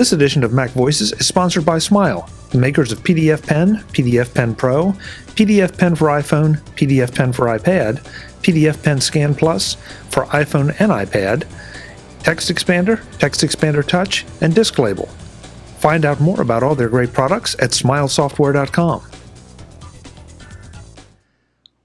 This edition of MacVoices is sponsored by Smile, the makers of PDF Pen, PDF Pen Pro, PDF Pen for iPhone, PDF Pen for iPad, PDF Pen Scan Plus for iPhone and iPad, Text Expander Touch, and Disk Label. Find out more about all their great products at smilesoftware.com.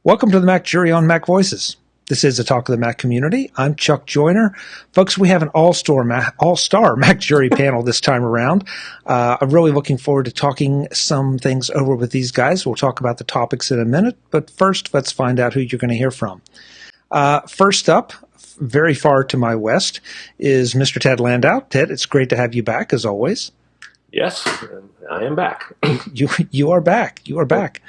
Welcome to the MacJury on MacVoices. This is the Talk of the Mac community. I'm Chuck Joyner. Folks, we have an all-star MacJury panel this time around. I'm really looking forward to talking some things over with these guys. We'll talk about the topics in a minute, but first, let's find out who you're going to hear from. First up, very far to my west, is Mr. Ted Landau. Ted, it's great to have you back, as always. Yes, I am back. You are back. You are back.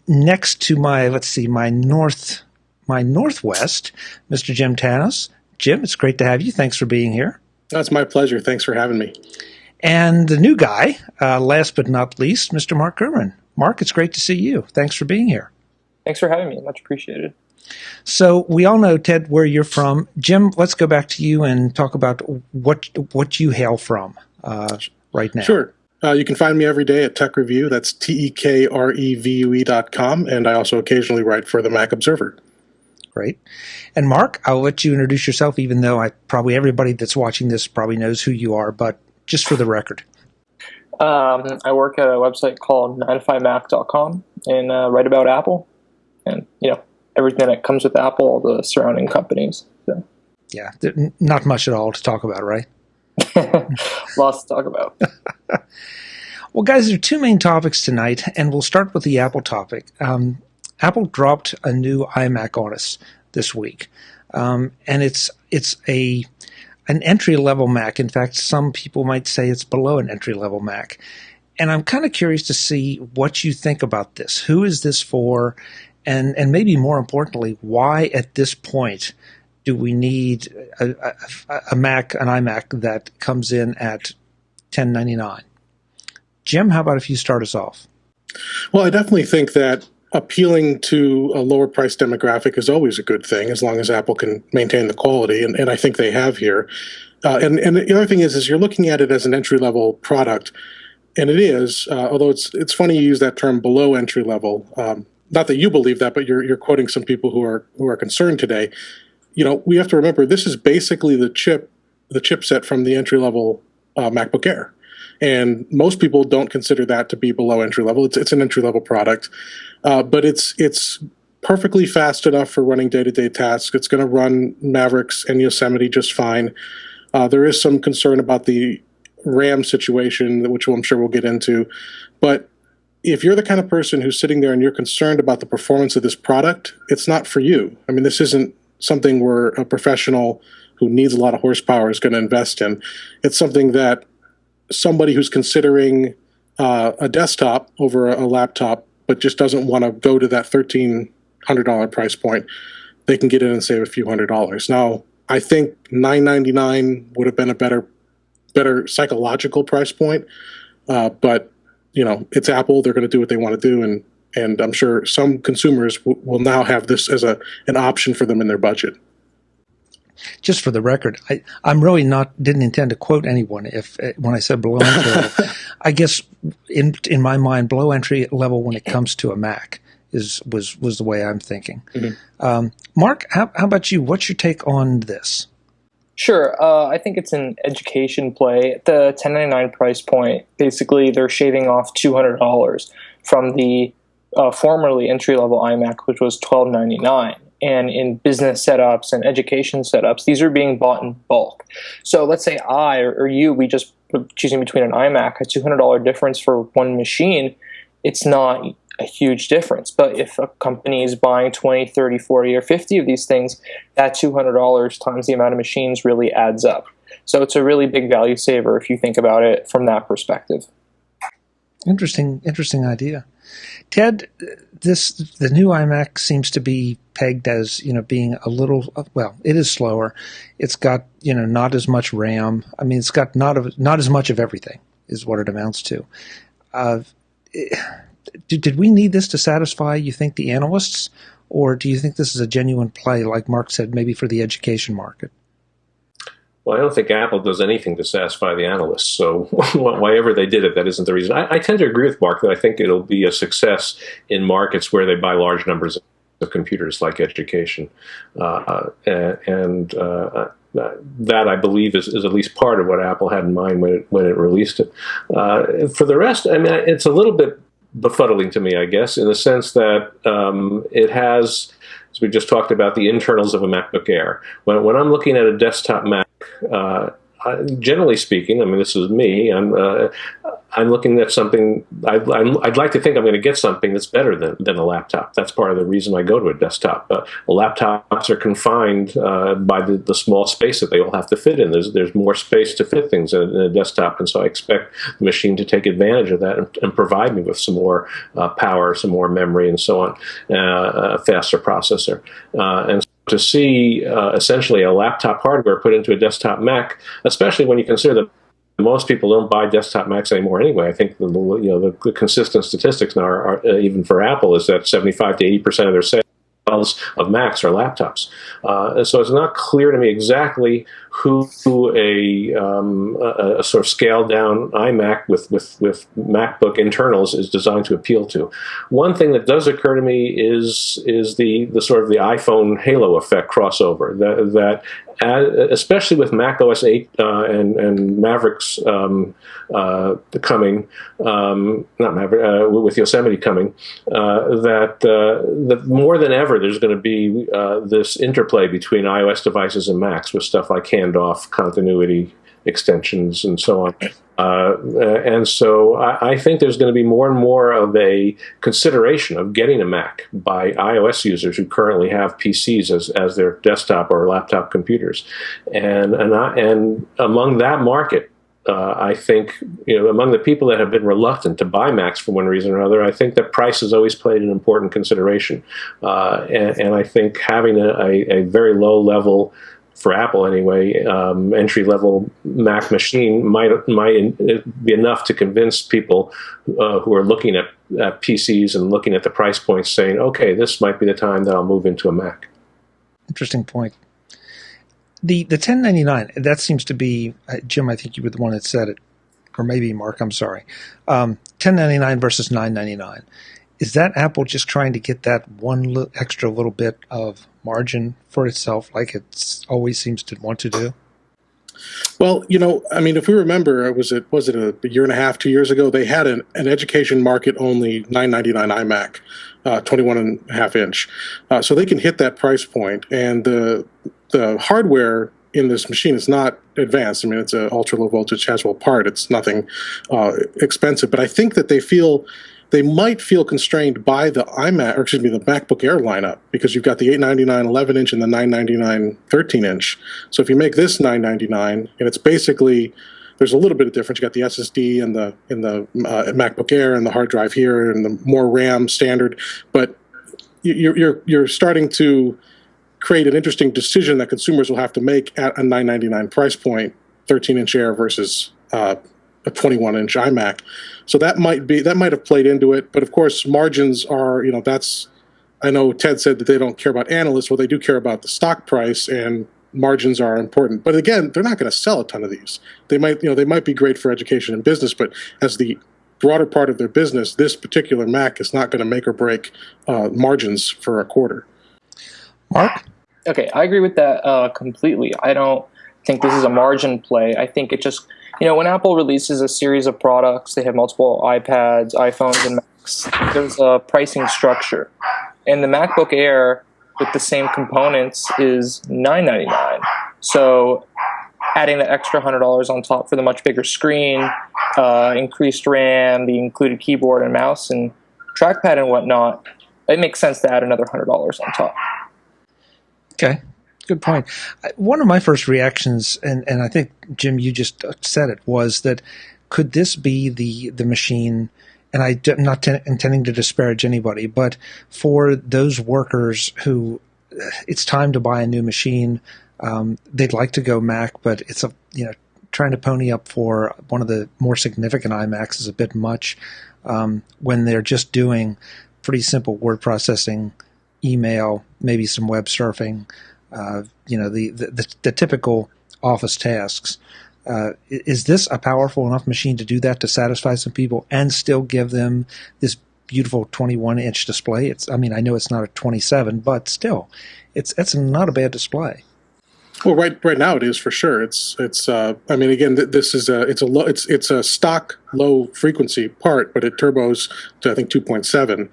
Next to my northwest, Mr. Jim Tanos. Jim, it's great to have you. Thanks for being here. That's my pleasure. Thanks for having me. And the new guy, last but not least, Mr. Mark Gurman. Mark, it's great to see you. Thanks for being here. Thanks for having me. Much appreciated. So we all know, Ted, where you're from. Jim, let's go back to you and talk about what you hail from right now. Sure. You can find me every day at Tech Review. That's TEKREVUE.com. And I also occasionally write for the Mac Observer. Great. And Mark, I'll let you introduce yourself, even though probably everybody that's watching this probably knows who you are, but just for the record. I work at a website called 9to5mac.com and write about Apple and, everything that comes with Apple, all the surrounding companies. So. Yeah, not much at all to talk about, right? Lots to talk about. Well, guys, there are two main topics tonight, and we'll start with the Apple topic. Apple dropped a new iMac on us this week, and it's an entry-level Mac. In fact, some people might say it's below an entry-level Mac. And I'm kind of curious to see what you think about this. Who is this for? And maybe more importantly, why at this point do we need a Mac, an iMac that comes in at $1099? Jim, how about if you start us off? Well, I definitely think that appealing to a lower price demographic is always a good thing, as long as Apple can maintain the quality, and I think they have here. And the other thing is you're looking at it as an entry-level product, and it is, although it's funny you use that term below entry-level. Not that you believe that, but you're quoting some people who are concerned today. We have to remember this is basically the chipset from the entry-level MacBook Air. And most people don't consider that to be below entry level. It's an entry level product, but it's perfectly fast enough for running day-to-day tasks. It's going to run Mavericks and Yosemite just fine. There is some concern about the RAM situation, which I'm sure we'll get into. But if you're the kind of person who's sitting there and you're concerned about the performance of this product, it's not for you. I mean, this isn't something where a professional who needs a lot of horsepower is going to invest in. It's something that somebody who's considering a desktop over a laptop but just doesn't want to go to that $1,300 price point, they can get in and save a few $100s. Now, I think $999 would have been a better psychological price point, but it's Apple. They're going to do what they want to do, and I'm sure some consumers will now have this as an option for them in their budget. Just for the record, I'm really didn't intend to quote anyone when I said below entry level. I guess in my mind, below entry level when it comes to a Mac was the way I'm thinking. Mm-hmm. Mark, how about you? What's your take on this? Sure. I think it's an education play. At the $1099 price point, basically they're shaving off $200 from the formerly entry-level iMac, which was $1299. And in business setups and education setups, these are being bought in bulk. So let's say I or you, we just choosing between an iMac, a $200 difference for one machine, it's not a huge difference. But if a company is buying 20, 30, 40, or 50 of these things, that $200 times the amount of machines really adds up. So it's a really big value saver if you think about it from that perspective. Interesting idea. Ted, the new iMac seems to be pegged as, being a little, well, it is slower. It's got, not as much RAM. I mean, it's got not as much of everything is what it amounts to. Did we need this to satisfy, you think, the analysts? Or do you think this is a genuine play, like Mark said, maybe for the education market? Well, I don't think Apple does anything to satisfy the analysts. So why ever they did it, that isn't the reason. I tend to agree with Mark that I think it'll be a success in markets where they buy large numbers of computers, like education. That, I believe, is at least part of what Apple had in mind when it released it. For the rest, I mean, it's a little bit befuddling to me, I guess, in the sense that it has, as we just talked about, the internals of a MacBook Air. When I'm looking at a desktop Mac, generally speaking, I mean, this is me, I'm looking at something, I'd like to think I'm going to get something that's better than a laptop. That's part of the reason I go to a desktop. Laptops are confined by the small space that they all have to fit in. There's more space to fit things in a desktop, and so I expect the machine to take advantage of that and provide me with some more power, some more memory, and so on, a faster processor. And to see essentially a laptop hardware put into a desktop Mac, especially when you consider that most people don't buy desktop Macs anymore anyway. I think the consistent statistics now are even for Apple is that 75 to 80% of their sales of Macs are laptops. So it's not clear to me exactly who a sort of scaled down iMac with MacBook internals is designed to appeal to. One thing that does occur to me is the sort of the iPhone halo effect crossover that especially with Mac OS 8 and Mavericks coming, not Maverick, with Yosemite coming, that more than ever there's going to be this interplay between iOS devices and Macs with stuff like handoff, continuity, extensions, and so on. And so I think there's going to be more and more of a consideration of getting a Mac by iOS users who currently have PCs as their desktop or laptop computers. And among that market, I think, among the people that have been reluctant to buy Macs for one reason or another, I think that price has always played an important consideration. And I think having a very low level, for Apple anyway, entry-level Mac machine might be enough to convince people who are looking at PCs and looking at the price points, saying, okay, this might be the time that I'll move into a Mac. Interesting point. The 1099, that seems to be, Jim, I think you were the one that said it, or maybe Mark, I'm sorry. 1099 versus 999. Is that Apple just trying to get that one extra little bit of margin for itself, like it always seems to want to do? Well, I mean, if we remember, was it a year and a half, 2 years ago, they had an education market only $999 iMac, 21.5 inch. So they can hit that price point, and the hardware in this machine is not advanced. I mean, it's an ultra low voltage Haswell part. It's nothing expensive, but I think that they might feel constrained by the the MacBook Air lineup, because you've got the 899 11-inch and the 999 13-inch. So if you make this 999, and it's basically, there's a little bit of difference. You got the SSD in the MacBook Air and the hard drive here and the more RAM standard, but you're starting to create an interesting decision that consumers will have to make at a 999 price point, 13-inch Air versus a 21-inch iMac. So that might have played into it. But of course, margins are, I know Ted said that they don't care about analysts. Well, they do care about the stock price, and margins are important. But again, they're not going to sell a ton of these. They might be great for education and business, but as the broader part of their business, this particular Mac is not going to make or break margins for a quarter. Mark? Okay, I agree with that completely. I don't think this is a margin play. I think it just, when Apple releases a series of products, they have multiple iPads, iPhones, and Macs, there's a pricing structure. And the MacBook Air with the same components is $999. So adding the extra $100 on top for the much bigger screen, increased RAM, the included keyboard and mouse and trackpad and whatnot, it makes sense to add another $100 on top. Okay, good point. One of my first reactions, and I think, Jim, you just said it, was that could this be the machine, and I'm not intending to disparage anybody, but for those workers who it's time to buy a new machine, they'd like to go Mac, but it's trying to pony up for one of the more significant iMacs is a bit much when they're just doing pretty simple word processing, email, maybe some web surfing, the typical office tasks. Is this a powerful enough machine to do that, to satisfy some people and still give them this beautiful 21-inch display? I know it's not a 27, but still, it's not a bad display. Well, right now it is for sure. It's again, this is it's a stock low frequency part, but it turbos to I think 2.7.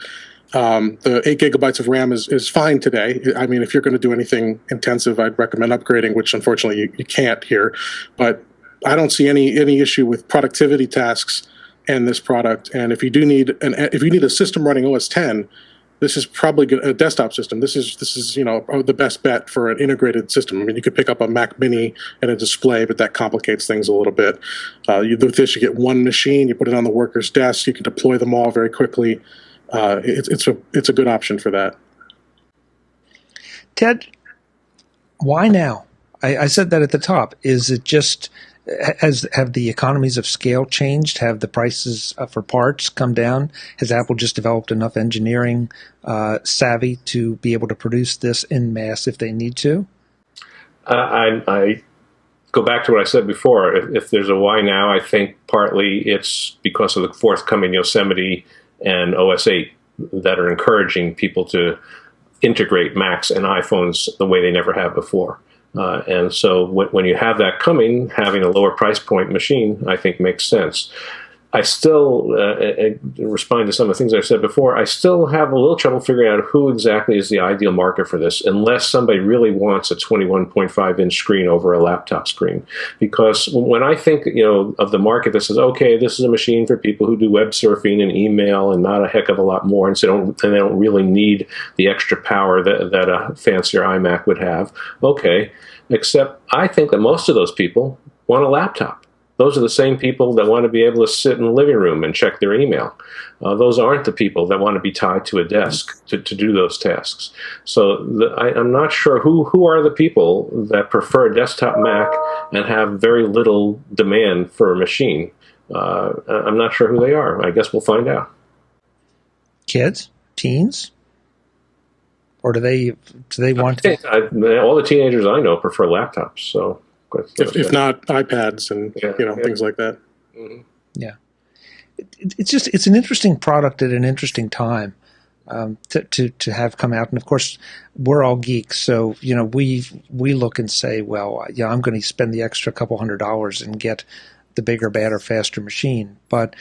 The 8 gigabytes of RAM is fine today. I mean, if you're going to do anything intensive, I'd recommend upgrading, which unfortunately you can't here. But I don't see any issue with productivity tasks and this product. And if you do need a system running OS 10, this is probably a desktop system. This is the best bet for an integrated system. I mean, you could pick up a Mac Mini and a display, but that complicates things a little bit. With this, you get one machine, you put it on the worker's desk, you can deploy them all very quickly. It's a good option for that. Ted, why now? I said that at the top. Is it just have the economies of scale changed? Have the prices for parts come down? Has Apple just developed enough engineering savvy to be able to produce this in mass if they need to? I go back to what I said before. If there's a why now, I think partly it's because of the forthcoming Yosemite and OS 8 that are encouraging people to integrate Macs and iPhones the way they never have before. And so when you have that coming, having a lower price point machine, I think makes sense. I still, responding to some of the things I've said before, I still have a little trouble figuring out who exactly is the ideal market for this, unless somebody really wants a 21.5-inch screen over a laptop screen. Because when I think, of the market that says, okay, this is a machine for people who do web surfing and email and not a heck of a lot more, and so they don't really need the extra power that a fancier iMac would have. Okay, except I think that most of those people want a laptop. Those are the same people that want to be able to sit in the living room and check their email. Those aren't the people that want to be tied to a desk to do those tasks. So I'm not sure who are the people that prefer a desktop Mac and have very little demand for a machine. I'm not sure who they are. I guess we'll find out. Kids? Teens? Or do they want to? All the teenagers I know prefer laptops, so... If not iPads and things like that. Mm-hmm. Yeah, it's an interesting product at an interesting time to have come out. And of course, we're all geeks, so we look and say, well, I'm going to spend the extra couple $100 and get the bigger, badder, faster machine. But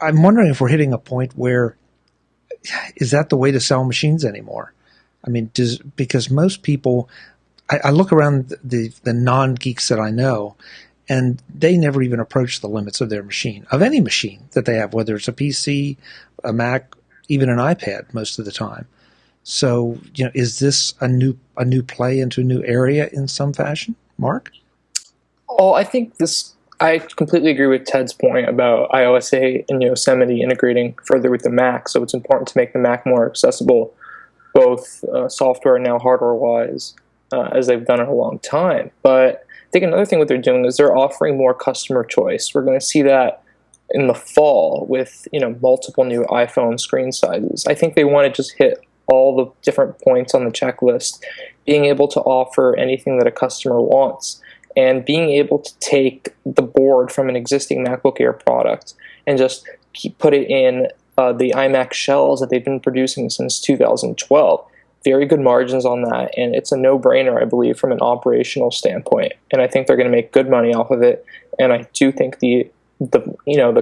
I'm wondering if we're hitting a point where is that the way to sell machines anymore? I mean, because most people. I look around the non-geeks that I know, and they never even approach the limits of their machine, of any machine that they have, whether it's a PC, a Mac, even an iPad most of the time. So, is this a new play into a new area in some fashion, Mark? Oh, I completely agree with Ted's point about iOS 8 and Yosemite integrating further with the Mac, so it's important to make the Mac more accessible, both software and now hardware-wise. As they've done in a long time. But I think another thing what they're doing is they're offering more customer choice. We're going to see that in the fall with multiple new iPhone screen sizes. I think they want to just hit all the different points on the checklist, being able to offer anything that a customer wants, and being able to take the board from an existing MacBook Air product and just put it in the iMac shells that they've been producing since 2012. Very good margins on that, and it's a no-brainer, I believe, from an operational standpoint. And I think they're going to make good money off of it. And I do think the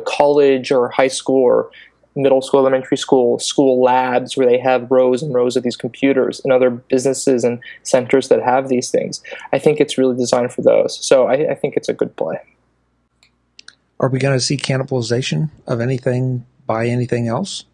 college or high school or middle school, elementary school labs where they have rows and rows of these computers and other businesses and centers that have these things, I think it's really designed for those. So I think it's a good play. Are we going to see cannibalization of anything by anything else?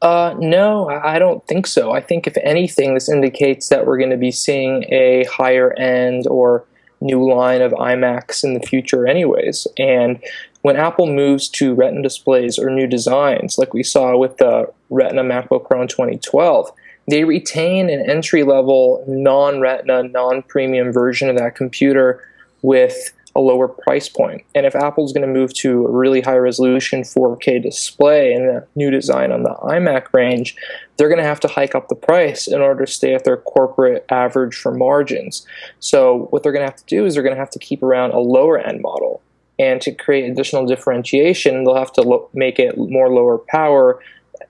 No, I don't think so. I think if anything, this indicates that we're going to be seeing a higher end or new line of iMacs in the future anyways. And when Apple moves to Retina displays or new designs, like we saw with the Retina MacBook Pro in 2012, they retain an entry-level non-Retina, non-premium version of that computer with a lower price point. And if Apple's going to move to a really high resolution 4K display and a new design on the iMac range, they're going to have to hike up the price in order to stay at their corporate average for margins. So what they're going to have to do is they're going to have to keep around a lower end model. And to create additional differentiation, they'll have to make it more lower power,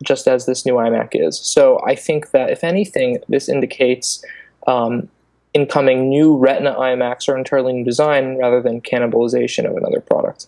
just as this new iMac is. So I think that, if anything, this indicates incoming new Retina iMacs or entirely new design rather than cannibalization of another product.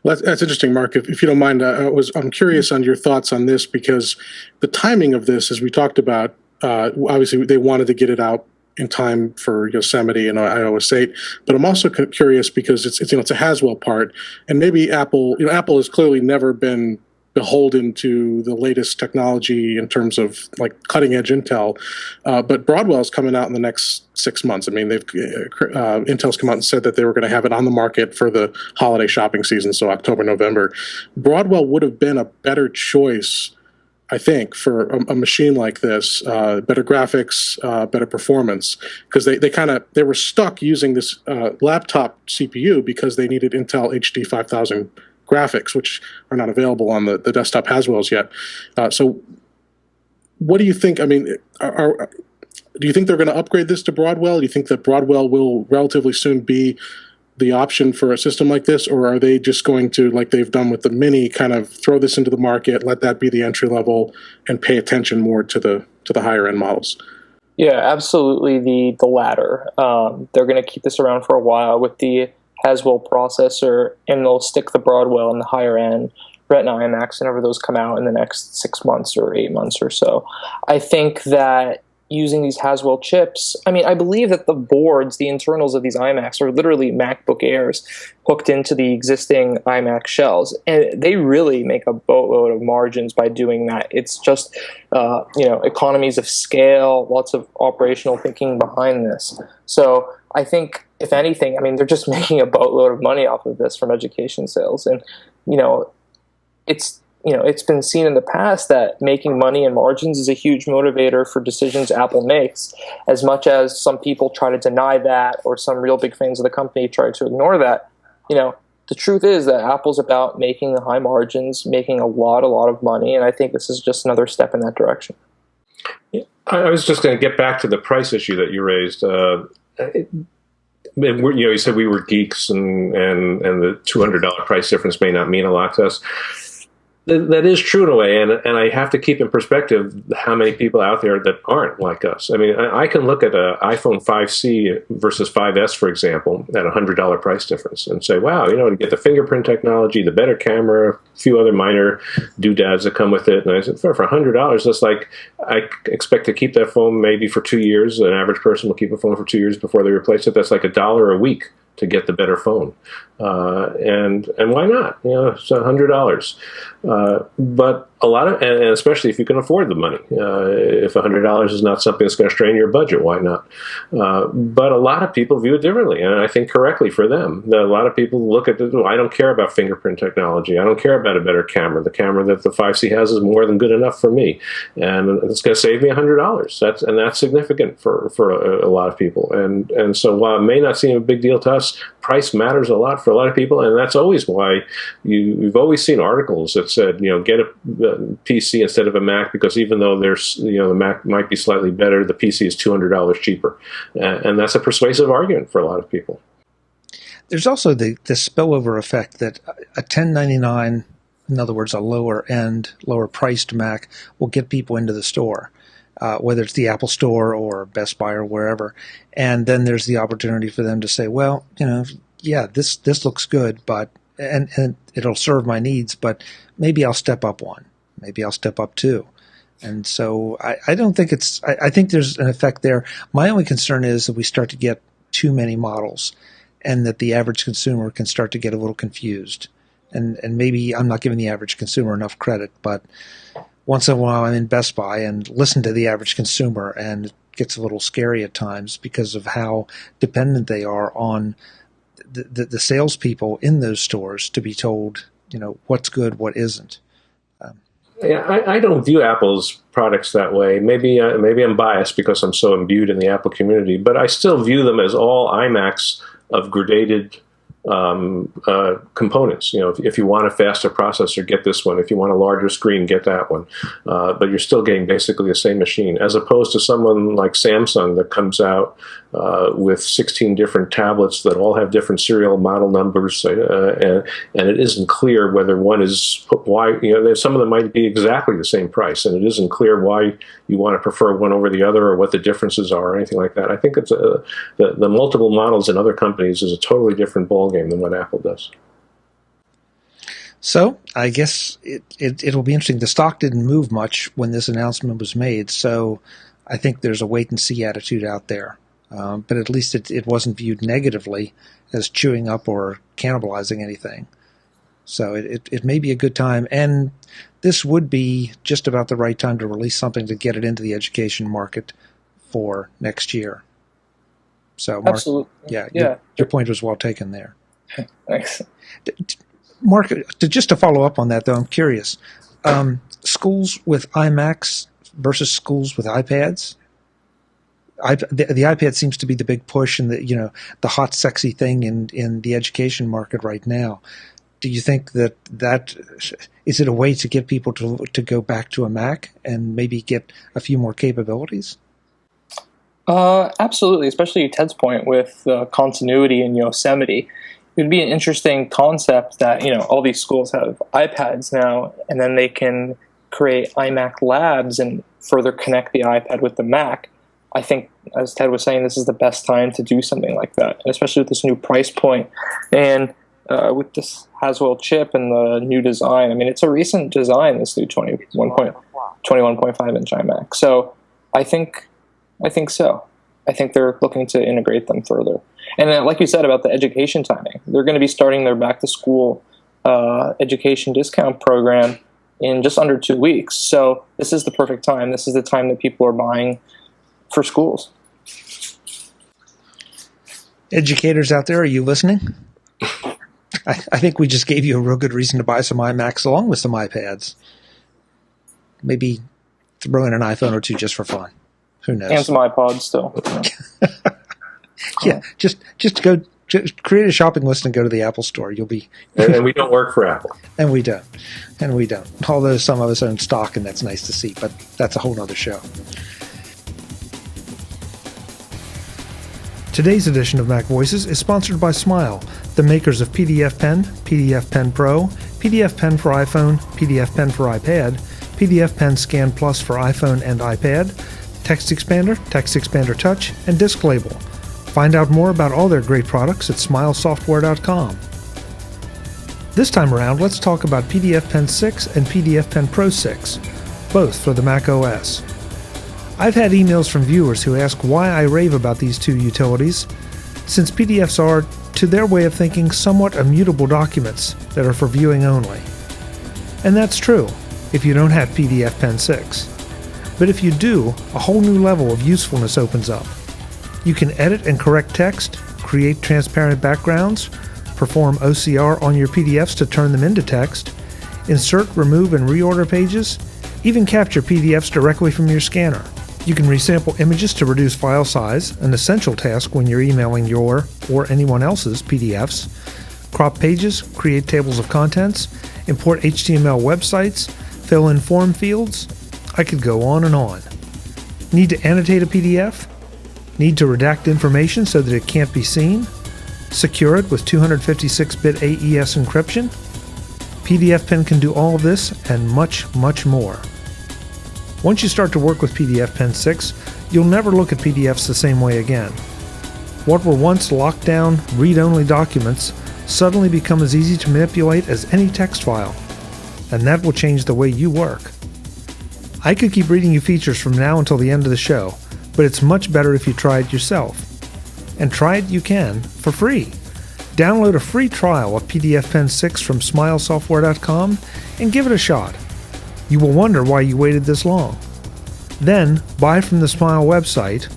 Well, that's interesting, Mark. If you don't mind, I'm curious on your thoughts on this, because the timing of this, as we talked about, obviously they wanted to get it out in time for Yosemite and iOS 8, but I'm also curious because it's a Haswell part, and maybe Apple has clearly never been beholden to the latest technology in terms of like cutting edge Intel, but Broadwell is coming out in the next 6 months. I mean, Intel's come out and said that they were going to have it on the market for the holiday shopping season, so October, November. Broadwell would have been a better choice, I think, for a machine like this, better graphics, better performance, because they were stuck using this laptop CPU because they needed Intel HD 5000 graphics, which are not available on the desktop Haswells yet. So what do you think? I mean, do you think they're going to upgrade this to Broadwell? Do you think that Broadwell will relatively soon be the option for a system like this, or are they just going to, like they've done with the Mini, kind of throw this into the market, let that be the entry level, and pay attention more to the higher end models? Yeah, absolutely the latter. They're going to keep this around for a while with the Haswell processor, and they'll stick the Broadwell in the higher end Retina iMacs whenever those come out in the next 6 months or 8 months or so. I think that using these Haswell chips, I mean, I believe that the boards, the internals of these iMacs are literally MacBook Airs hooked into the existing iMac shells, and they really make a boatload of margins by doing that. It's just, economies of scale, lots of operational thinking behind this. So I think, if anything, I mean, they're just making a boatload of money off of this from education sales. And, it's been seen in the past that making money and margins is a huge motivator for decisions Apple makes. As much as some people try to deny that, or some real big fans of the company try to ignore that, the truth is that Apple's about making the high margins, making a lot of money, and I think this is just another step in that direction. I was just going to get back to the price issue that you raised. You said we were geeks, and the $200 price difference may not mean a lot to us. That is true in a way, and I have to keep in perspective how many people out there that aren't like us. I mean, I can look at an iPhone 5C versus 5S, for example, at a $100 price difference and say, wow, to get the fingerprint technology, the better camera, a few other minor doodads that come with it. And I said, for $100, that's like, I expect to keep that phone maybe for 2 years. An average person will keep a phone for 2 years before they replace it. That's like $1 a week to get the better phone. And why not? It's $100. But a lot of, and especially if you can afford the money, if $100 is not something that's going to strain your budget, why not? But a lot of people view it differently, and I think correctly for them. A lot of people look at I don't care about fingerprint technology. I don't care about a better camera. The camera that the 5C has is more than good enough for me, and it's going to save me $100. That's significant for a lot of people. And so while it may not seem a big deal to us, price matters a lot for a lot of people, and that's always why you've always seen articles that said, get a PC instead of a Mac, because even though the Mac might be slightly better, the PC is $200 cheaper, and that's a persuasive argument for a lot of people. There's also the spillover effect that a $1099, in other words, a lower priced Mac, will get people into the store, whether it's the Apple Store or Best Buy or wherever, and then there's the opportunity for them to say, well, this looks good, but and it'll serve my needs, but maybe I'll step up one. Maybe I'll step up two. And so I don't think I think there's an effect there. My only concern is that we start to get too many models, and that the average consumer can start to get a little confused. And maybe I'm not giving the average consumer enough credit, but once in a while I'm in Best Buy and listen to the average consumer, and it gets a little scary at times because of how dependent they are on the salespeople in those stores to be told, what's good, what isn't. Yeah, I don't view Apple's products that way. Maybe I'm biased because I'm so imbued in the Apple community, but I still view them as all iMacs of gradated components. If you want a faster processor, get this one. If you want a larger screen, get that one. But you're still getting basically the same machine, as opposed to someone like Samsung that comes out with 16 different tablets that all have different serial model numbers, and it isn't clear whether one is why. Some of them might be exactly the same price, and it isn't clear why you want to prefer one over the other or what the differences are or anything like that. I think it's the multiple models in other companies is a totally different ballgame than what Apple does. So I guess it'll be interesting. The stock didn't move much when this announcement was made, so I think there's a wait-and-see attitude out there. But at least it wasn't viewed negatively as chewing up or cannibalizing anything. So it may be a good time, and this would be just about the right time to release something to get it into the education market for next year. So, Mark, absolutely, yeah. Your point was well taken there. Thanks. Mark, just to follow up on that, though, I'm curious. Schools with iMacs versus schools with iPads? The iPad seems to be the big push and the hot, sexy thing in the education market right now. Do you think that is it a way to get people to go back to a Mac and maybe get a few more capabilities? Absolutely, especially Ted's point with continuity in Yosemite. It would be an interesting concept that all these schools have iPads now, and then they can create iMac labs and further connect the iPad with the Mac. I think, as Ted was saying, this is the best time to do something like that, and especially with this new price point and with this Haswell chip and the new design. I mean, it's a recent design, this new 21.5-inch iMac. So I think so. I think they're looking to integrate them further. And like you said about the education timing, they're going to be starting their back-to-school education discount program in just under 2 weeks. So this is the perfect time. This is the time that people are buying for schools. Educators out there, are you listening? I think we just gave you a real good reason to buy some iMacs along with some iPads. Maybe throw in an iPhone or two just for fun. Who knows? And some iPods still. Yeah, just create a shopping list and go to the Apple Store. You'll be. And we don't work for Apple. And we don't. Although some of us own stock, and that's nice to see, but that's a whole other show. Today's edition of Mac Voices is sponsored by Smile, the makers of PDF Pen, PDF Pen Pro, PDF Pen for iPhone, PDF Pen for iPad, PDF Pen Scan Plus for iPhone and iPad, Text Expander Touch, and Disk Label. Find out more about all their great products at smilesoftware.com. This time around, let's talk about PDF Pen 6 and PDF Pen Pro 6, both for the Mac OS. I've had emails from viewers who ask why I rave about these two utilities, since PDFs are, to their way of thinking, somewhat immutable documents that are for viewing only. And that's true if you don't have PDF Pen 6. But if you do, a whole new level of usefulness opens up. You can edit and correct text, create transparent backgrounds, perform OCR on your PDFs to turn them into text, insert, remove, and reorder pages, even capture PDFs directly from your scanner. You can resample images to reduce file size, an essential task when you're emailing your or anyone else's PDFs, crop pages, create tables of contents, import HTML websites, fill in form fields. I could go on and on. Need to annotate a PDF? Need to redact information so that it can't be seen? Secure it with 256-bit AES encryption? PDF Pen can do all of this and much, much more. Once you start to work with PDF Pen 6, you'll never look at PDFs the same way again. What were once locked down, read-only documents suddenly become as easy to manipulate as any text file, and that will change the way you work. I could keep reading you features from now until the end of the show, but it's much better if you try it yourself. And try it you can, for free. Download a free trial of PDF Pen 6 from smilesoftware.com and give it a shot. You will wonder why you waited this long. Then, buy from the Smile website,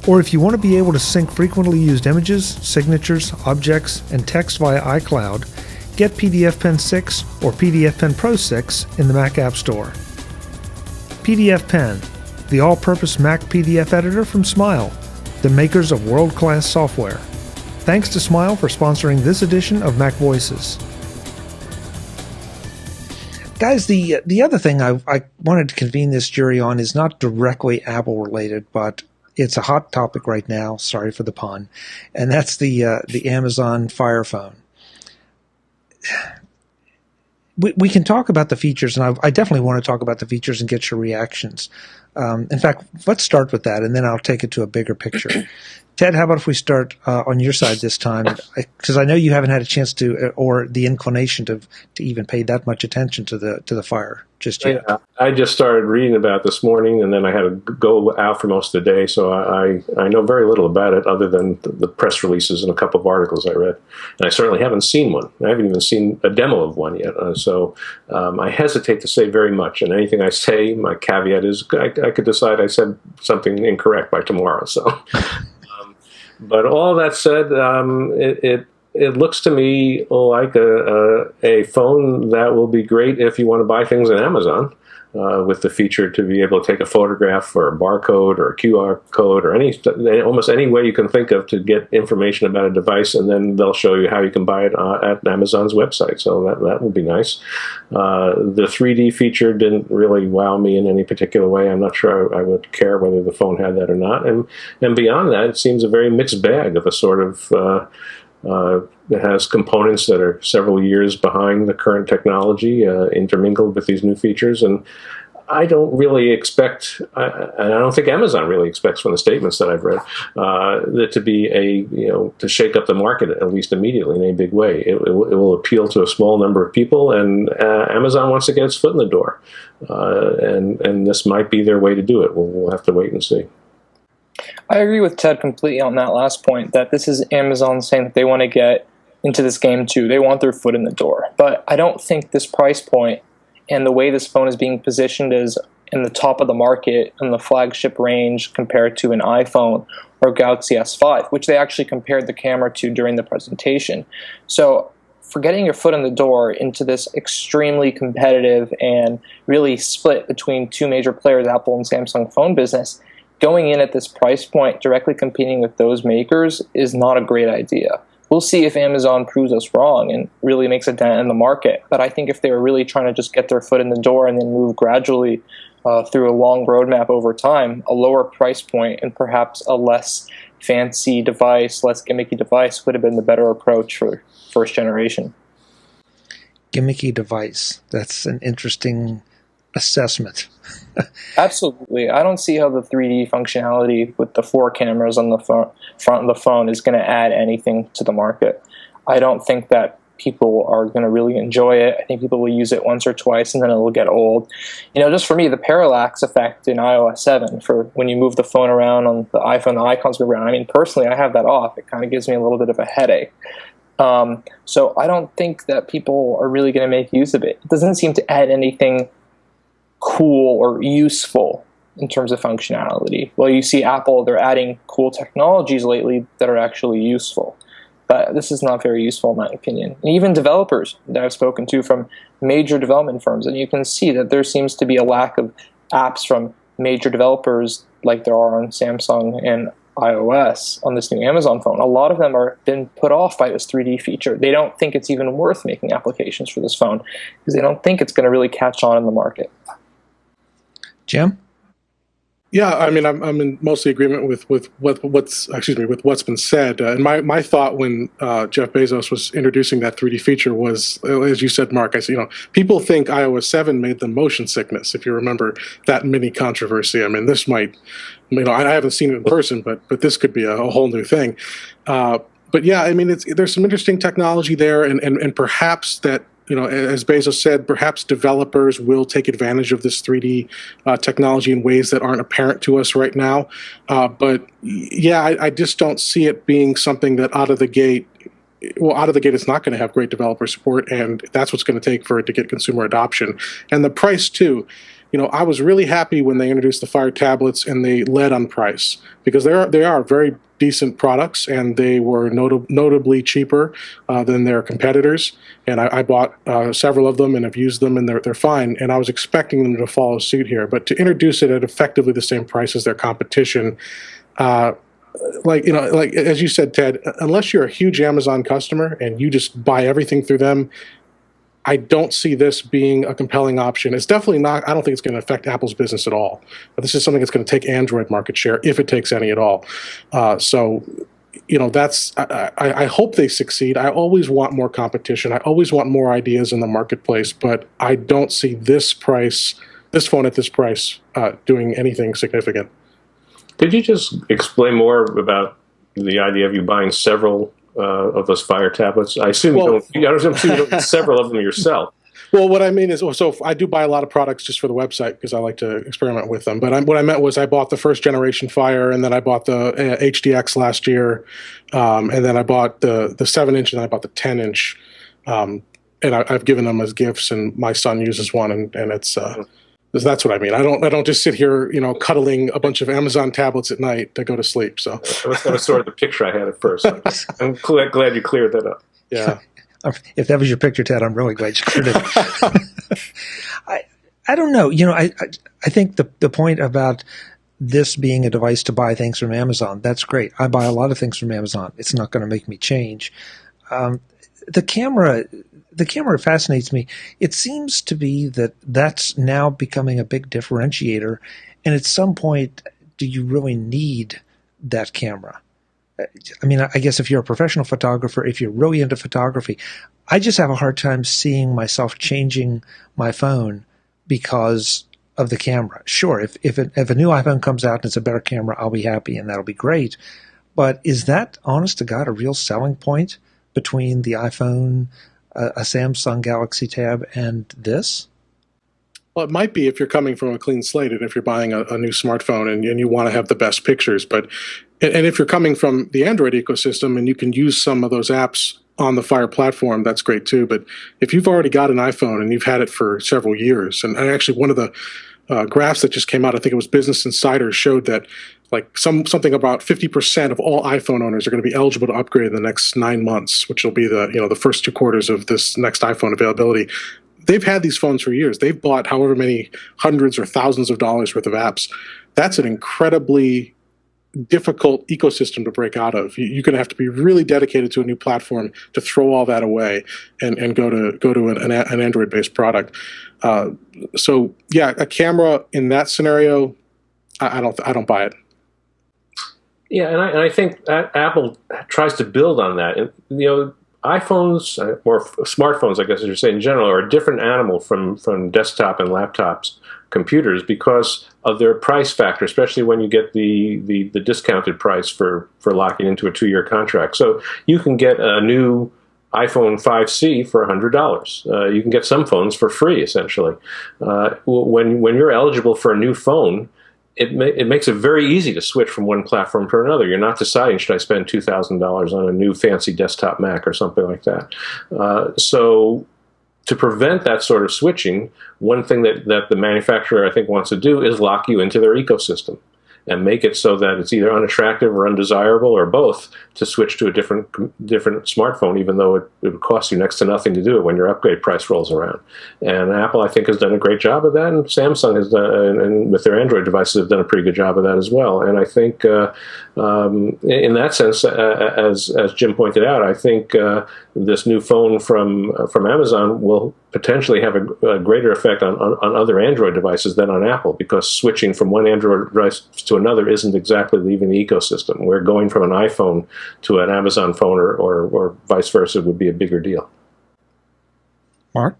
or if you want to be able to sync frequently used images, signatures, objects, and text via iCloud, get PDF Pen 6 or PDF Pen Pro 6 in the Mac App Store. PDF Pen, the all-purpose Mac PDF editor from Smile, the makers of world-class software. Thanks to Smile for sponsoring this edition of MacVoices. Guys, the other thing I wanted to convene this jury on is not directly Apple related, but it's a hot topic right now. Sorry for the pun, and that's the Amazon Fire Phone. We can talk about the features, and I definitely want to talk about the features and get your reactions. In fact, let's start with that, and then I'll take it to a bigger picture. Ted, how about if we start on your side this time? Because I know you haven't had a chance to, or the inclination to even pay that much attention to the Fire just yet. Yeah, I just started reading about it this morning, and then I had to go out for most of the day, so I know very little about it other than the press releases and a couple of articles I read. And I certainly haven't seen one. I haven't even seen a demo of one yet. So I hesitate to say very much, and anything I say, my caveat is I could decide I said something incorrect by tomorrow. So. But all that said, it looks to me like a phone that will be great if you want to buy things on Amazon, with the feature to be able to take a photograph or a barcode or a QR code or almost any way you can think of to get information about a device, and then they'll show you how you can buy it at Amazon's website. So that would be nice. The 3D feature didn't really wow me in any particular way. I'm not sure I would care whether the phone had that or not. And beyond that, it seems a very mixed bag of a sort of it has components that are several years behind the current technology, intermingled with these new features. And I don't really expect, and I don't think Amazon really expects from the statements that I've read, that to be to shake up the market, at least immediately, in a big way. It will appeal to a small number of people, and Amazon wants to get its foot in the door. And this might be their way to do it. We'll have to wait and see. I agree with Ted completely on that last point, that this is Amazon saying that they want to get into this game too. They want their foot in the door. But I don't think this price point and the way this phone is being positioned is in the top of the market in the flagship range compared to an iPhone or Galaxy S5, which they actually compared the camera to during the presentation. So for getting your foot in the door into this extremely competitive and really split between two major players, Apple and Samsung phone business, going in at this price point, directly competing with those makers, is not a great idea. We'll see if Amazon proves us wrong and really makes a dent in the market. But I think if they were really trying to just get their foot in the door and then move gradually through a long roadmap over time, a lower price point and perhaps a less fancy device, less gimmicky device would have been the better approach for first generation. Gimmicky device. That's an interesting assessment. Absolutely. I don't see how the 3D functionality with the 4 cameras on the front of the phone is going to add anything to the market. I don't think that people are going to really enjoy it. I think people will use it once or twice and then it will get old. Just for me, the parallax effect in iOS 7, for when you move the phone around on the iPhone, the icons move around. I mean, personally, I have that off. It kind of gives me a little bit of a headache. So I don't think that people are really going to make use of it. It doesn't seem to add anything cool or useful in terms of functionality. Well, you see Apple, they're adding cool technologies lately that are actually useful. But this is not very useful in my opinion. And even developers that I've spoken to from major development firms, and you can see that there seems to be a lack of apps from major developers like there are on Samsung and iOS on this new Amazon phone. A lot of them are been put off by this 3D feature. They don't think it's even worth making applications for this phone because they don't think it's going to really catch on in the market. Jim? Yeah, I mean, I'm in mostly agreement with what's been said. And my thought when Jeff Bezos was introducing that 3D feature was, as you said, Mark, people think iOS 7 made them motion sickness. If you remember that mini controversy, I mean, this might, I haven't seen it in person, but this could be a whole new thing. But yeah, I mean, there's some interesting technology there, and perhaps that. As Bezos said, perhaps developers will take advantage of this 3D technology in ways that aren't apparent to us right now. But yeah, I just don't see it being something that out of the gate, it's not going to have great developer support, and that's what's going to take for it to get consumer adoption. And the price too. I was really happy when they introduced the Fire tablets and they led on price, because they are very decent products and they were notably cheaper than their competitors. And I bought several of them and have used them, and they're fine. And I was expecting them to follow suit here, but to introduce it at effectively the same price as their competition, like as you said, Ted, unless you're a huge Amazon customer and you just buy everything through them, I don't see this being a compelling option. It's definitely not. I don't think it's going to affect Apple's business at all. But this is something that's going to take Android market share, if it takes any at all. So, that's. I hope they succeed. I always want more competition. I always want more ideas in the marketplace. But I don't see this phone at this price, doing anything significant. Could you just explain more about the idea of you buying several of those Fire tablets? I assume you don't need several of them yourself. Well, what I mean is, so I do buy a lot of products just for the website because I like to experiment with them. But what I meant was I bought the first generation Fire, and then I bought the HDX last year, and then I bought the 7-inch, and then I bought the 10-inch. And I've given them as gifts, and my son uses one, and it's that's what I mean. I don't just sit here, cuddling a bunch of Amazon tablets at night to go to sleep. So that was sort of the picture I had at first. I'm glad you cleared that up. Yeah. If that was your picture, Ted, I'm really glad you cleared it up. I don't know. I think the point about this being a device to buy things from Amazon, that's great. I buy a lot of things from Amazon. It's not going to make me change. The camera fascinates me. It seems to be that's now becoming a big differentiator. And at some point, do you really need that camera? I mean, I guess if you're a professional photographer, if you're really into photography, I just have a hard time seeing myself changing my phone because of the camera. Sure, if a new iPhone comes out and it's a better camera, I'll be happy and that'll be great. But is that, honest to God, a real selling point between the iPhone, a Samsung Galaxy Tab, and this? Well, it might be if you're coming from a clean slate and if you're buying a new smartphone and you want to have the best pictures. And if you're coming from the Android ecosystem and you can use some of those apps on the Fire platform, that's great too. But if you've already got an iPhone and you've had it for several years, and actually one of the graphs that just came out, I think it was Business Insider, showed that like something about 50% of all iPhone owners are going to be eligible to upgrade in the next 9 months, which will be the first 2 quarters of this next iPhone availability. They've had these phones for years. They've bought however many hundreds or thousands of dollars worth of apps. That's an incredibly difficult ecosystem to break out of. You're going to have to be really dedicated to a new platform to throw all that away and go to an Android-based product. So yeah, a camera in that scenario, I don't buy it. Yeah, and I think that Apple tries to build on that. iPhones, or smartphones, I guess as you're saying in general, are a different animal from desktop and laptops computers because of their price factor, especially when you get the discounted price for locking into a 2-year contract. So you can get a new iPhone 5C for $100. You can get some phones for free, essentially. When you're eligible for a new phone, it makes it very easy to switch from one platform to another. You're not deciding, should I spend $2,000 on a new fancy desktop Mac or something like that. So to prevent that sort of switching, one thing that the manufacturer, I think, wants to do is lock you into their ecosystem and make it so that it's either unattractive or undesirable or both to switch to a different smartphone, even though it would cost you next to nothing to do it when your upgrade price rolls around. And Apple, I think, has done a great job of that, and Samsung has done, and with their Android devices, have done a pretty good job of that as well. And I think, in that sense, as Jim pointed out, I think this new phone from Amazon will potentially have a greater effect on other Android devices than on Apple, because switching from one Android device to another isn't exactly leaving the ecosystem. We're going from an iPhone to an Amazon phone or vice versa would be a bigger deal. Mark?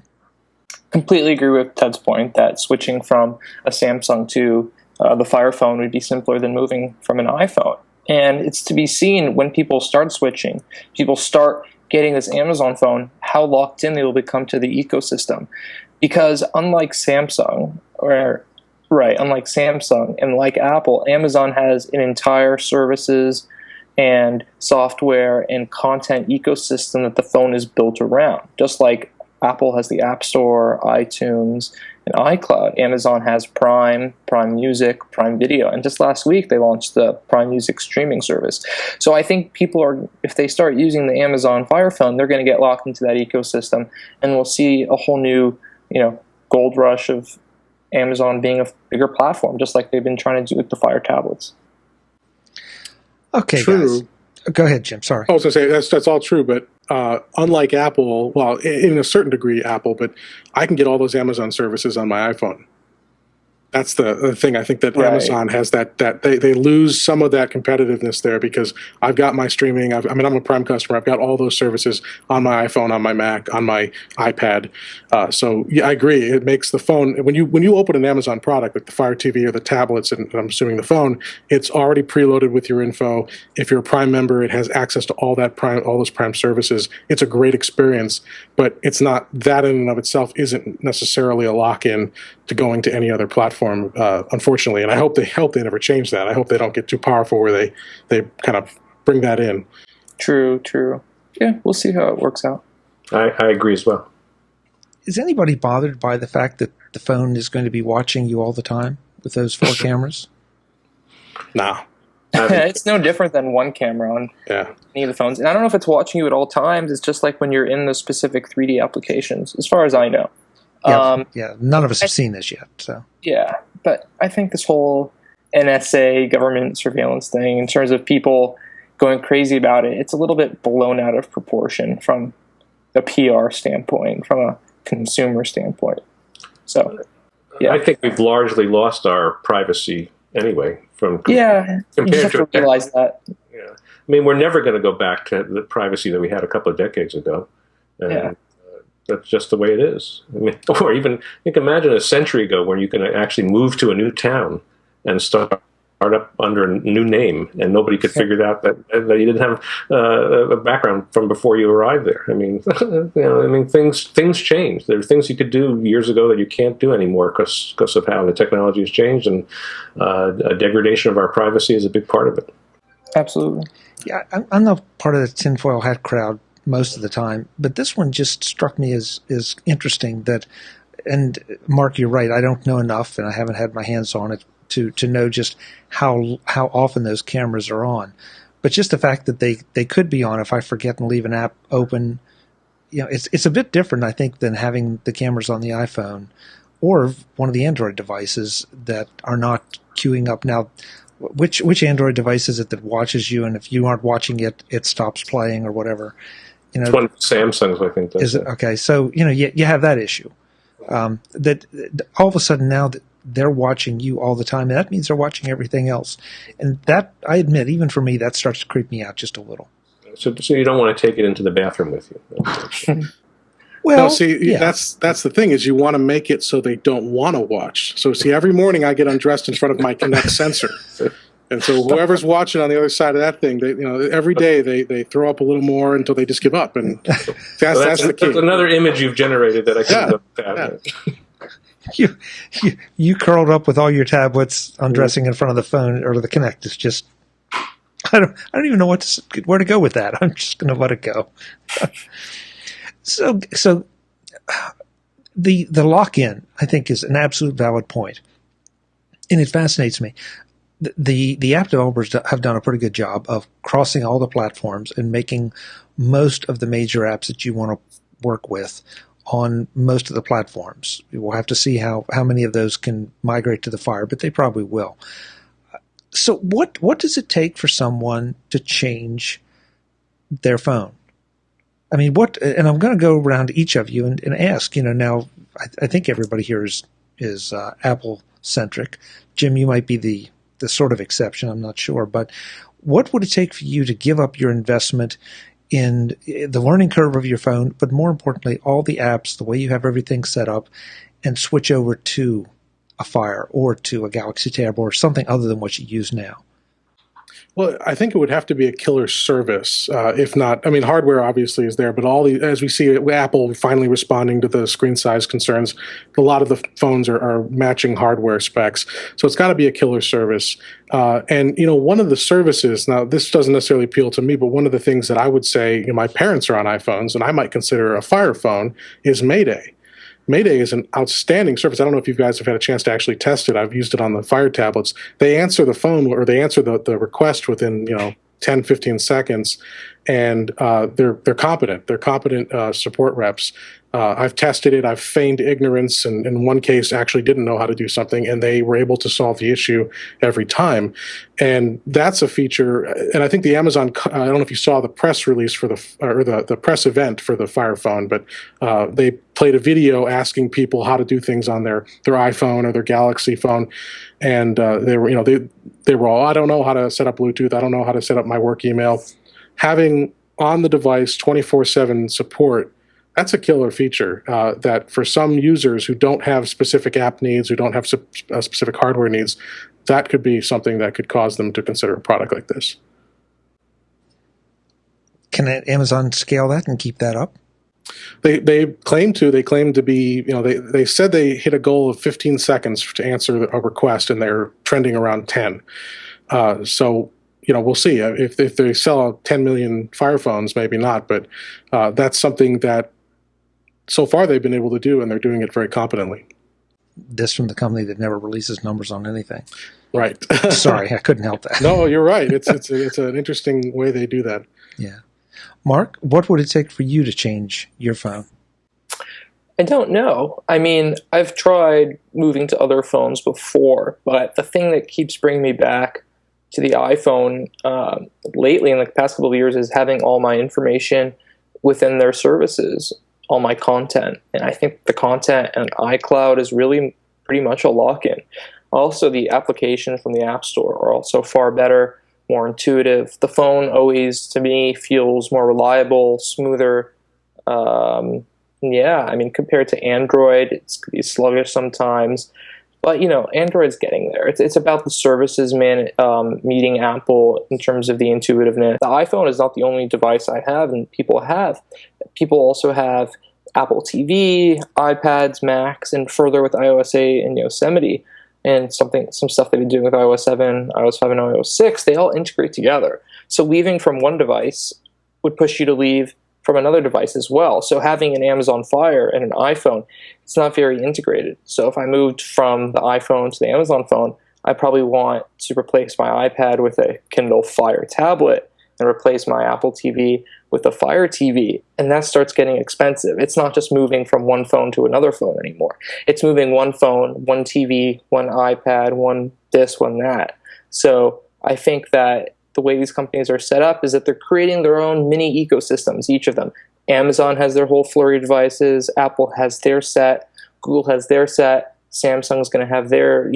Completely agree with Ted's point that switching from a Samsung to the Fire phone would be simpler than moving from an iPhone. And it's to be seen when people start switching, people start getting this Amazon phone, how locked in they will become to the ecosystem. Because unlike Samsung, and like Apple, Amazon has an entire services and software and content ecosystem that the phone is built around. Just like Apple has the App Store, iTunes, and iCloud, Amazon has Prime Music, Prime Video, and just last week they launched the Prime Music streaming service. So I think people are, if they start using the Amazon Fire phone, they're going to get locked into that ecosystem, and we'll see a whole new, gold rush of Amazon being a bigger platform, just like they've been trying to do with the Fire tablets. Okay, true. guys. Go ahead, Jim. Sorry. I was going to say that's all true, but unlike Apple, well, in a certain degree, Apple, but I can get all those Amazon services on my iPhone. That's the thing. I think that Right. Amazon has that they lose some of that competitiveness there because I've got my streaming. I'm a Prime customer. I've got all those services on my iPhone, on my Mac, on my iPad. So yeah, I agree. It makes the phone when you open an Amazon product like the Fire TV or the tablets, and I'm assuming the phone, it's already preloaded with your info. If you're a Prime member, it has access to all those Prime services. It's a great experience, but it's not that in and of itself isn't necessarily a lock-in to going to any other platform, unfortunately. And I hope they never change that. I hope they don't get too powerful where they kind of bring that in. True. Yeah, we'll see how it works out. I agree as well. Is anybody bothered by the fact that the phone is going to be watching you all the time with those 4 cameras? No. It's no different than one camera on any of the phones. And I don't know if it's watching you at all times. It's just like when you're in the specific 3D applications, as far as I know. Yeah, none of us have seen this yet. So yeah, but I think this whole NSA government surveillance thing, in terms of people going crazy about it, it's a little bit blown out of proportion from a PR standpoint, from a consumer standpoint. So, yeah. I think we've largely lost our privacy anyway. You just have to realize that. Yeah. I mean, we're never going to go back to the privacy that we had a couple of decades ago. And that's just the way it is. I mean, or even you can imagine a century ago where you can actually move to a new town and start up under a new name, and nobody could figure out that you didn't have a background from before you arrived there. I mean, things change. There are things you could do years ago that you can't do anymore because of how the technology has changed, and a degradation of our privacy is a big part of it. Absolutely. Yeah, I'm not part of the tinfoil hat crowd most of the time, but this one just struck me as interesting. That, and Mark, you're right. I don't know enough, and I haven't had my hands on it to know just how often those cameras are on. But just the fact that they could be on if I forget and leave an app open, it's a bit different, I think, than having the cameras on the iPhone or one of the Android devices that are not queuing up. Now, which Android device is it that watches you, and if you aren't watching it, it stops playing or whatever? It's one of the Samsungs, I think. Is it okay? So you have that issue. That all of a sudden now that they're watching you all the time, and that means they're watching everything else. And that, I admit, even for me, that starts to creep me out just a little. So you don't want to take it into the bathroom with you. Well, no, see, that's the thing is you want to make it so they don't want to watch. So see, every morning I get undressed in front of my Kinect sensor. And so whoever's watching on the other side of that thing, every day they throw up a little more until they just give up. And that's the key. That's another image you've generated that I can You curled up with all your tablets, undressing in front of the phone or the Kinect. It's just, I don't even know where to go with that. I'm just going to let it go. So the lock-in, I think, is an absolute valid point, and it fascinates me. The app developers have done a pretty good job of crossing all the platforms and making most of the major apps that you want to work with on most of the platforms. We'll have to see how many of those can migrate to the Fire, but they probably will. So what does it take for someone to change their phone? I mean, and I'm going to go around to each of you and ask, now I think everybody here is Apple-centric. Jim, you might be the sort of exception, I'm not sure, but what would it take for you to give up your investment in the learning curve of your phone, but more importantly, all the apps, the way you have everything set up, and switch over to a Fire or to a Galaxy Tab or something other than what you use now? Well, I think it would have to be a killer service. If not, hardware obviously is there, but as we see Apple finally responding to the screen size concerns, a lot of the phones are matching hardware specs. So it's got to be a killer service. And one of the services, now this doesn't necessarily appeal to me, but one of the things that I would say, my parents are on iPhones and I might consider a Fire phone is Mayday. Mayday is an outstanding service. I don't know if you guys have had a chance to actually test it. I've used it on the Fire tablets. They answer the phone or they answer the request within 10, 15 seconds. and they're competent. They're competent support reps. I've tested it. I've feigned ignorance, and in one case, actually didn't know how to do something, and they were able to solve the issue every time. And that's a feature. And I think the Amazon. I don't know if you saw the press release for the press event for the Fire Phone, but they played a video asking people how to do things on their iPhone or their Galaxy phone, and they were all, I don't know how to set up Bluetooth. I don't know how to set up my work email. Having on the device 24/7 support, that's a killer feature that for some users who don't have specific app needs, who don't have specific hardware needs, that could be something that could cause them to consider a product like this. Can Amazon scale that and keep that up? They claim to. They claim to be, they said they hit a goal of 15 seconds to answer a request, and they're trending around 10. So, we'll see. If they sell 10 million Fire Phones, maybe not, but that's something that so far they've been able to do, and they're doing it very competently. This from the company that never releases numbers on anything. Right. Sorry, I couldn't help that. No, you're right. It's an interesting way they do that. Yeah. Mark, what would it take for you to change your phone? I don't know. I mean, I've tried moving to other phones before, but the thing that keeps bringing me back to the iPhone lately in the past couple of years is having all my information within their services, all my content. And I think the content and iCloud is really pretty much a lock-in. Also, the applications from the App Store are also far better, more intuitive. The phone always, to me, feels more reliable, smoother. Yeah, I mean, compared to Android, it could be sluggish sometimes. But, Android's getting there. It's about the services meeting Apple in terms of the intuitiveness. The iPhone is not the only device I have, and people have. People also have Apple TV, iPads, Macs, and further with iOS 8 and Yosemite, and some stuff they've been doing with iOS 7, iOS 5, and iOS 6. They all integrate together. So leaving from one device would push you to leave from another device as well. So having an Amazon Fire and an iPhone, it's not very integrated. So if I moved from the iPhone to the Amazon phone, I probably want to replace my iPad with a Kindle Fire tablet and replace my Apple TV with a Fire TV. And that starts getting expensive. It's not just moving from one phone to another phone anymore. It's moving one phone, one TV, one iPad, one this, one that. So I think that the way these companies are set up is that they're creating their own mini ecosystems, each of them. Amazon has their whole flurry of devices. Apple has their set. Google has their set. Samsung's going to have their,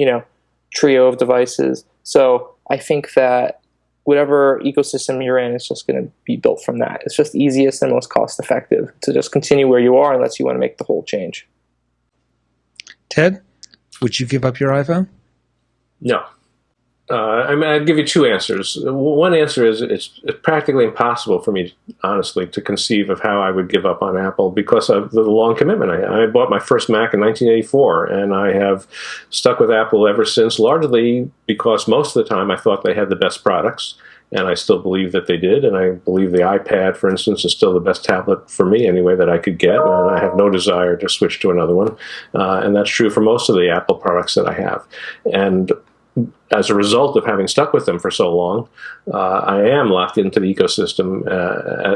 trio of devices. So I think that whatever ecosystem you're in is just going to be built from that. It's just easiest and most cost effective to just continue where you are unless you want to make the whole change. Ted, would you give up your iPhone? No. I'd give you two answers. One answer is it's practically impossible for me, honestly, to conceive of how I would give up on Apple because of the long commitment. I bought my first Mac in 1984, and I have stuck with Apple ever since, largely because most of the time I thought they had the best products, and I still believe that they did, and I believe the iPad, for instance, is still the best tablet for me anyway that I could get, and I have no desire to switch to another one. And that's true for most of the Apple products that I have. And as a result of having stuck with them for so long, I am locked into the ecosystem,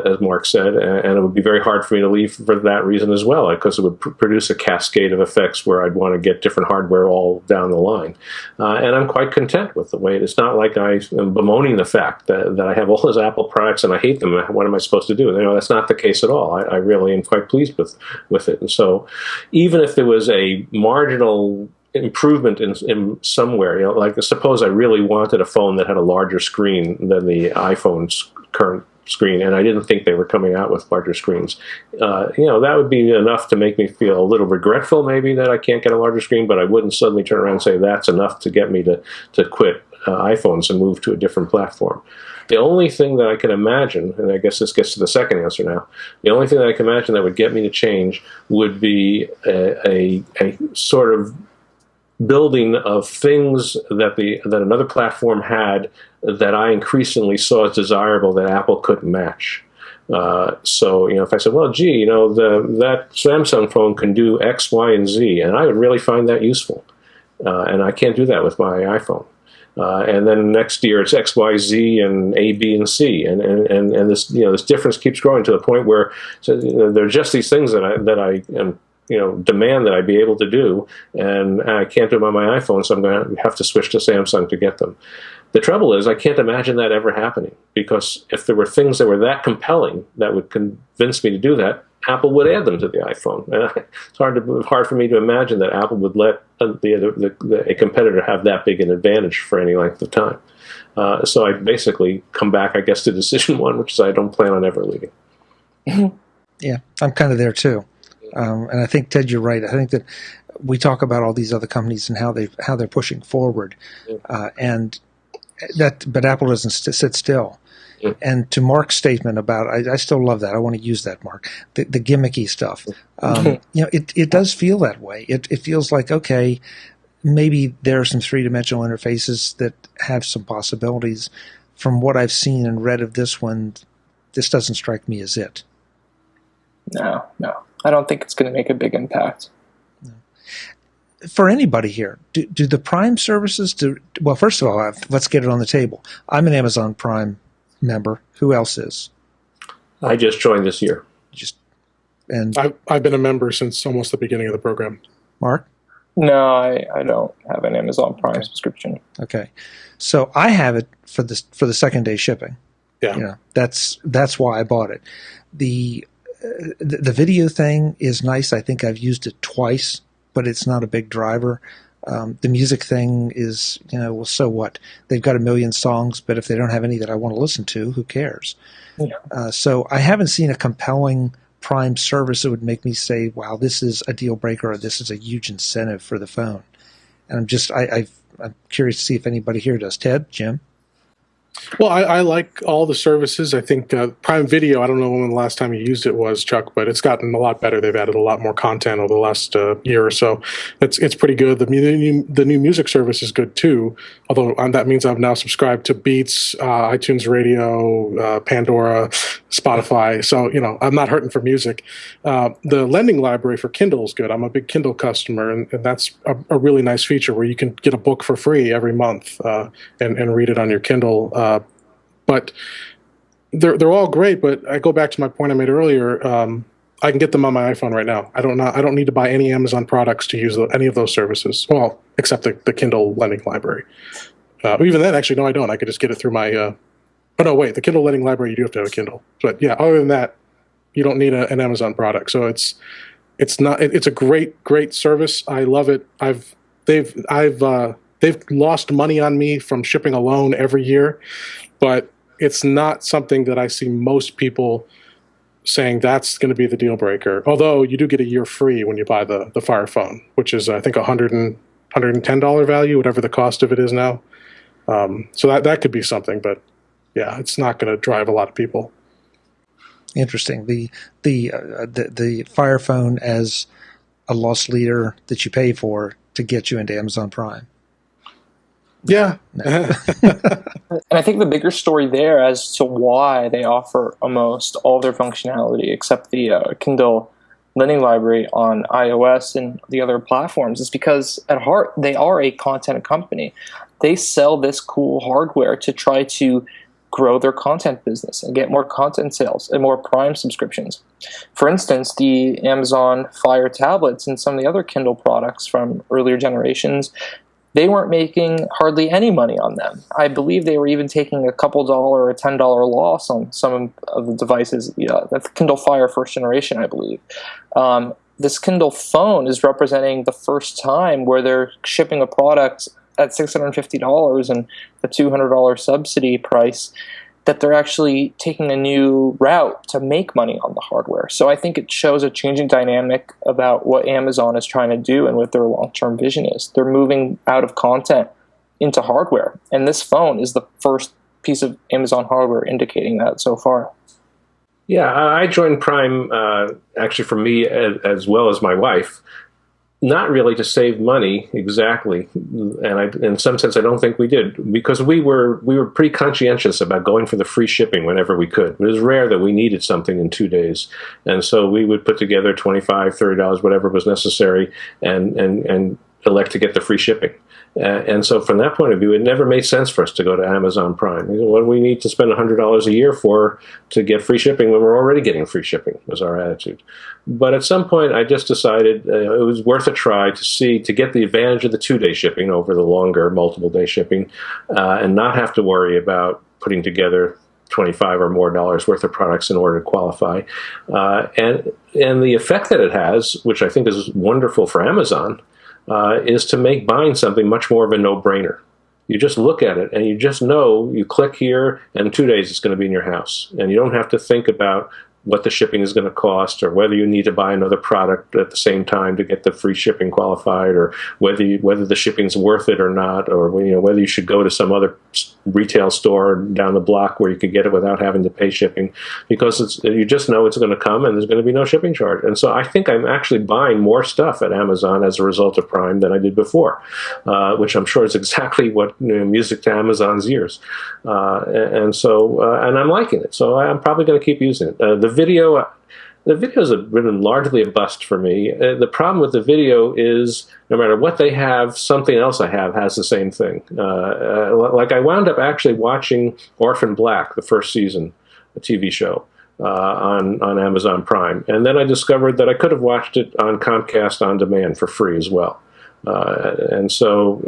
as Mark said, and it would be very hard for me to leave for that reason as well, because it would produce a cascade of effects where I'd want to get different hardware all down the line. And I'm quite content with the way it is. It's not like I am bemoaning the fact that I have all those Apple products and I hate them. What am I supposed to do? That's not the case at all. I really am quite pleased with it. And so even if there was a marginal improvement in somewhere, like suppose I really wanted a phone that had a larger screen than the iPhone's current screen, and I didn't think they were coming out with larger screens. That would be enough to make me feel a little regretful, maybe, that I can't get a larger screen, but I wouldn't suddenly turn around and say that's enough to get me to quit iPhones and move to a different platform. The only thing that I can imagine, and I guess this gets to the second answer now, the only thing that I can imagine that would get me to change would be a sort of building of things that another platform had that I increasingly saw as desirable that Apple couldn't match. So if I said, well, gee, that Samsung phone can do X, Y, and Z, and I would really find that useful, and I can't do that with my iPhone. And then next year it's X, Y, Z, and A, B, and C, and this this difference keeps growing to the point where there are just these things that I am demand that I be able to do, and I can't do them on my iPhone, so I'm going to have to switch to Samsung to get them. The trouble is, I can't imagine that ever happening, because if there were things that were that compelling that would convince me to do that, Apple would add them to the iPhone. And it's hard for me to imagine that Apple would let a competitor have that big an advantage for any length of time. So I basically come back, I guess, to decision one, which is I don't plan on ever leaving. Yeah, I'm kind of there too. And I think, Ted, you're right. I think that we talk about all these other companies and how they're pushing forward, but Apple doesn't sit still. Yeah. And to Mark's statement about, I still love that. I want to use that, Mark. The gimmicky stuff. It does feel that way. It feels like, okay, maybe there are some three-dimensional interfaces that have some possibilities. From what I've seen and read of this one, this doesn't strike me as it. No. I don't think it's going to make a big impact. No. For anybody here, do the Prime services well, first of all, let's get it on the table. I'm an Amazon Prime member. Who else is? I just joined this year. And I've been a member since almost the beginning of the program. Mark? No, I don't have an Amazon Prime subscription. Okay. So I have it for the second day shipping. Yeah. That's why I bought it. The video thing is nice. I think I've used it twice, but it's not a big driver. The music thing is, well, so what? They've got 1 million songs, but if they don't have any that I want to listen to, who cares? Yeah. So I haven't seen a compelling Prime service that would make me say, wow, this is a deal breaker, or this is a huge incentive for the phone. And I'm curious to see if anybody here does. Ted, Jim? Well, I like all the services. I think Prime Video, I don't know when the last time you used it was, Chuck, but it's gotten a lot better. They've added a lot more content over the last year or so. It's pretty good. The new music service is good too, although that means I've now subscribed to Beats, iTunes Radio, Pandora, Spotify. So, I'm not hurting for music. The lending library for Kindle is good. I'm a big Kindle customer, and that's a really nice feature where you can get a book for free every month and read it on your Kindle. But they're all great. But I go back to my point I made earlier. I can get them on my iPhone right now. I don't need to buy any Amazon products to use any of those services. Well, except the Kindle lending library. Even then, actually, no, I don't. I could just get it through my. Oh no, wait. The Kindle lending library, you do have to have a Kindle. But yeah, other than that, you don't need an Amazon product. So it's a great service. I love it. They've lost money on me from shipping alone every year, but it's not something that I see most people saying that's going to be the deal breaker. Although you do get a year free when you buy the Fire Phone, which is I think $110 value, whatever the cost of it is now. So that could be something, but yeah, it's not going to drive a lot of people. Interesting. The Fire Phone as a loss leader that you pay for to get you into Amazon Prime. Yeah. And I think the bigger story there as to why they offer almost all their functionality except the Kindle lending library on iOS and the other platforms is because at heart they are a content company. They sell this cool hardware to try to grow their content business and get more content sales and more Prime subscriptions. For instance, the Amazon Fire tablets and some of the other Kindle products from earlier generations, they weren't making hardly any money on them. I believe they were even taking a couple dollar or $10 loss on some of the devices. That's Kindle Fire first generation, I believe. This Kindle phone is representing the first time where they're shipping a product at $650 and a $200 subsidy price, that they're actually taking a new route to make money on the hardware. So I think it shows a changing dynamic about what Amazon is trying to do and what their long-term vision is. They're moving out of content into hardware, and this phone is the first piece of Amazon hardware indicating that so far. Yeah, I joined Prime, actually for me as well as my wife, not really to save money exactly, and in some sense I don't think we did, because we were pretty conscientious about going for the free shipping whenever we could. It was rare that we needed something in 2 days, and so we would put together $25, $30, whatever was necessary, and elect to get the free shipping. And so from that point of view, it never made sense for us to go to Amazon Prime. What do we need to spend $100 a year for to get free shipping when we're already getting free shipping, was our attitude. But at some point, I just decided it was worth a try to get the advantage of the 2-day shipping over the longer multiple-day shipping and not have to worry about putting together $25 or more worth of products in order to qualify. And the effect that it has, which I think is wonderful for Amazon, is to make buying something much more of a no-brainer. You just look at it and you just know, you click here and in 2 days it's going to be in your house. And you don't have to think about what the shipping is going to cost, or whether you need to buy another product at the same time to get the free shipping qualified, or whether the shipping's worth it or not, or whether you should go to some other retail store down the block where you could get it without having to pay shipping, because you just know it's going to come and there's going to be no shipping charge. And so I think I'm actually buying more stuff at Amazon as a result of Prime than I did before, which I'm sure is exactly what music to Amazon's ears. And I'm liking it. So I'm probably going to keep using it. The videos have been largely a bust for me. The problem with the video is no matter what they have, something else I have has the same thing. Like I wound up actually watching Orphan Black, the first season, a TV show, on Amazon Prime. And then I discovered that I could have watched it on Comcast On Demand for free as well. And so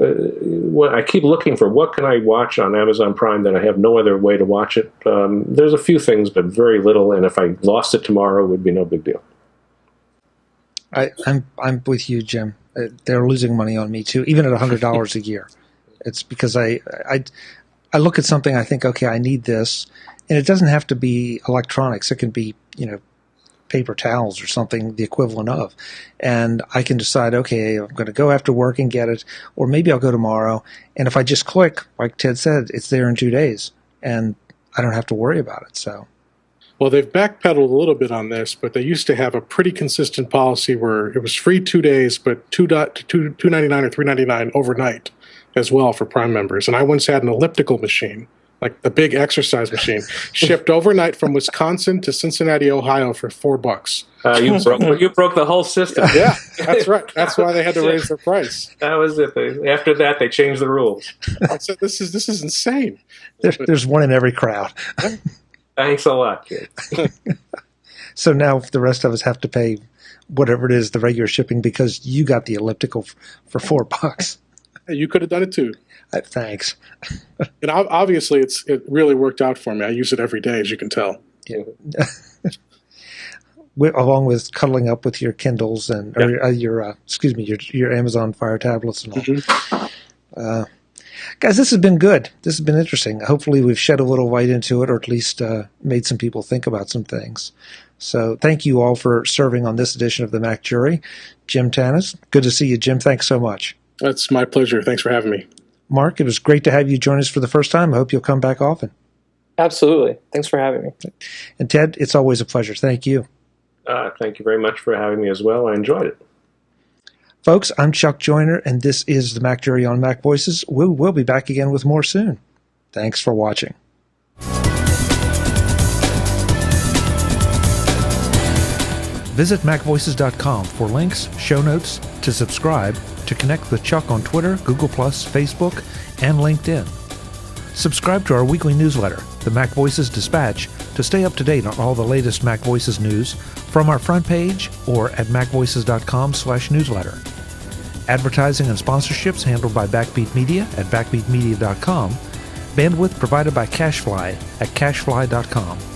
I keep looking for what can I watch on Amazon Prime that I have no other way to watch it. There's a few things, but very little. And if I lost it tomorrow, it would be no big deal. I'm with you, Jim. They're losing money on me too, even at $100 a year. It's because I look at something, I think, okay, I need this, and it doesn't have to be electronics. It can be, paper towels or something the equivalent of. And I can decide, okay, I'm going to go after work and get it, or maybe I'll go tomorrow. And if I just click, like Ted said, it's there in 2 days, and I don't have to worry about it. So, well, they've backpedaled a little bit on this, but they used to have a pretty consistent policy where it was free 2 days, but $2.99 or $3.99 overnight as well for Prime members. And I once had an elliptical machine, like the big exercise machine, shipped overnight from Wisconsin to Cincinnati, Ohio for $4. You broke the whole system. Yeah, that's right. That's why they had to raise their price. That was it. After that, they changed the rules. I said, this is insane. There's one in every crowd. Thanks a lot, kid. So now the rest of us have to pay whatever it is, the regular shipping, because you got the elliptical for $4. Hey, you could have done it too. Thanks. And obviously, it really worked out for me. I use it every day, as you can tell. Yeah. Along with cuddling up with your Kindles and your Amazon Fire tablets and all. Mm-hmm. Guys, this has been good. This has been interesting. Hopefully, we've shed a little light into it, or at least made some people think about some things. So, thank you all for serving on this edition of the MacJury. Jim Tanis, good to see you, Jim. Thanks so much. That's my pleasure. Thanks for having me. Mark, it was great to have you join us for the first time. I hope you'll come back often. Absolutely. Thanks for having me. And Ted, it's always a pleasure. Thank you. Thank you very much for having me as well. I enjoyed it. Folks, I'm Chuck Joyner, and this is the MacJury on MacVoices. We'll be back again with more soon. Thanks for watching. Visit MacVoices.com for links, show notes, to subscribe, to connect with Chuck on Twitter, Google+, Facebook, and LinkedIn. Subscribe to our weekly newsletter, the MacVoices Dispatch, to stay up to date on all the latest MacVoices news from our front page or at MacVoices.com/newsletter. Advertising and sponsorships handled by Backbeat Media at BackbeatMedia.com. Bandwidth provided by CashFly at CashFly.com.